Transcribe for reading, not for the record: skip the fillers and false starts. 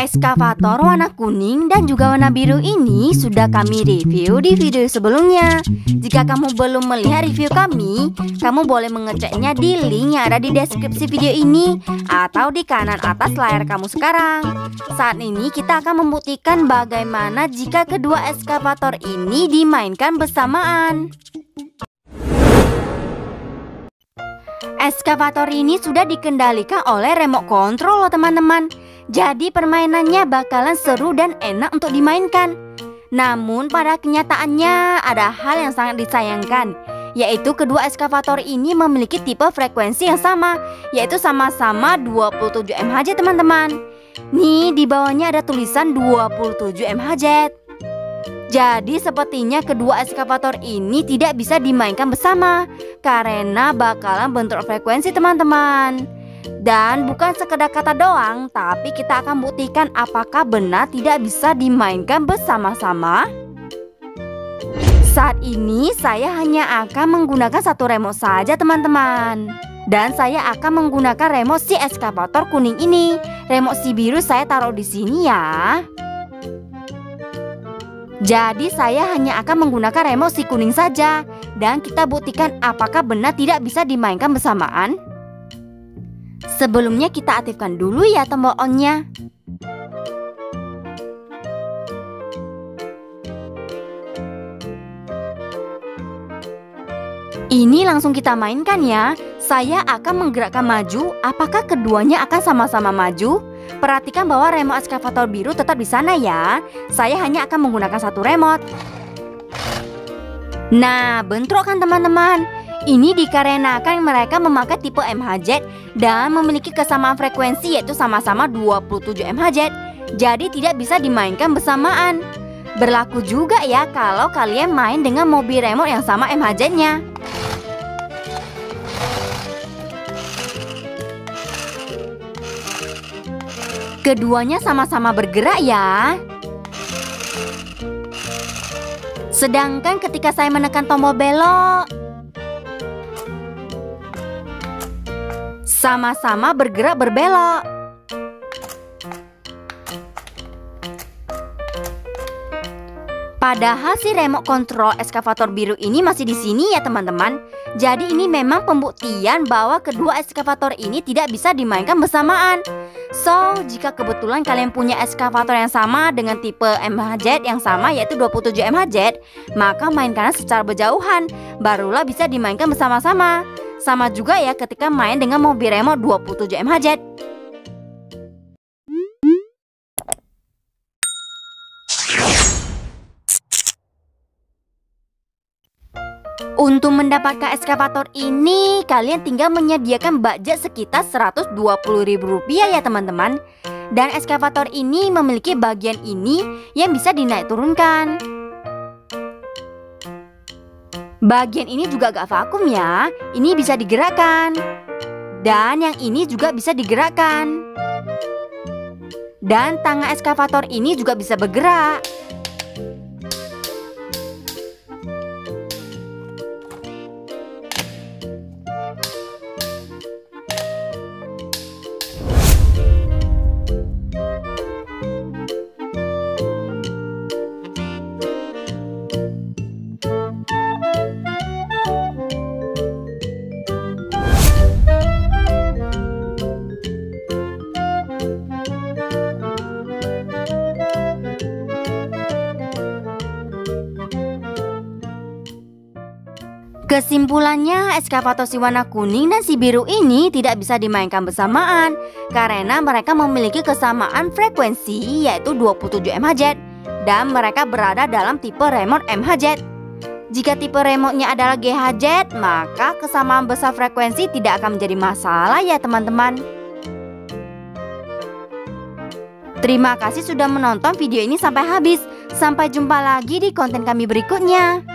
Eskavator warna kuning dan juga warna biru ini sudah kami review di video sebelumnya. Jika kamu belum melihat review kami, kamu boleh mengeceknya di link yang ada di deskripsi video ini atau di kanan atas layar kamu sekarang. Saat ini kita akan membuktikan bagaimana jika kedua eskavator ini dimainkan bersamaan. Eskavator ini sudah dikendalikan oleh remote control loh teman-teman. Jadi permainannya bakalan seru dan enak untuk dimainkan. Namun pada kenyataannya ada hal yang sangat disayangkan, yaitu kedua eskavator ini memiliki tipe frekuensi yang sama, yaitu sama-sama 27 MHz teman-teman. Nih di bawahnya ada tulisan 27 MHz. Jadi sepertinya kedua eskavator ini tidak bisa dimainkan bersama karena bakalan bentrok frekuensi teman-teman. Dan bukan sekedar kata doang, tapi kita akan buktikan apakah benar tidak bisa dimainkan bersama-sama. Saat ini saya hanya akan menggunakan satu remote saja teman-teman. Dan saya akan menggunakan remote si eskavator kuning ini. Remote si biru saya taruh di sini ya. Jadi saya hanya akan menggunakan remote si kuning saja. Dan kita buktikan apakah benar tidak bisa dimainkan bersamaan. Sebelumnya kita aktifkan dulu ya tombol on-nya. Ini langsung kita mainkan ya. Saya akan menggerakkan maju. Apakah keduanya akan sama-sama maju? Perhatikan bahwa remote eskavator biru tetap di sana ya. Saya hanya akan menggunakan satu remote. Nah, bentrok kan teman-teman? Ini dikarenakan mereka memakai tipe MHz dan memiliki kesamaan frekuensi yaitu sama-sama 27 MHz. Jadi tidak bisa dimainkan bersamaan. Berlaku juga ya kalau kalian main dengan mobil remote yang sama MHz-nya. Keduanya sama-sama bergerak ya. Sedangkan ketika saya menekan tombol belok, sama-sama bergerak berbelok. Padahal si remote control eskavator biru ini masih di sini ya teman-teman. Jadi ini memang pembuktian bahwa kedua eskavator ini tidak bisa dimainkan bersamaan. So, jika kebetulan kalian punya eskavator yang sama dengan tipe MHz yang sama yaitu 27 MHz, maka mainkannya secara berjauhan, barulah bisa dimainkan bersama-sama. Sama juga ya ketika main dengan mobil remote 27 MHz. Untuk mendapatkan eskavator ini, kalian tinggal menyediakan budget sekitar Rp120.000 ya teman-teman. Dan eskavator ini memiliki bagian ini yang bisa dinaik turunkan. Bagian ini juga agak vakum ya. Ini bisa digerakkan. Dan yang ini juga bisa digerakkan. Dan tangan eskavator ini juga bisa bergerak. Kesimpulannya, eskavator si warna kuning dan si biru ini tidak bisa dimainkan bersamaan karena mereka memiliki kesamaan frekuensi yaitu 27 MHz dan mereka berada dalam tipe remote MHz. Jika tipe remote-nya adalah GHz, maka kesamaan besar frekuensi tidak akan menjadi masalah ya teman-teman. Terima kasih sudah menonton video ini sampai habis. Sampai jumpa lagi di konten kami berikutnya.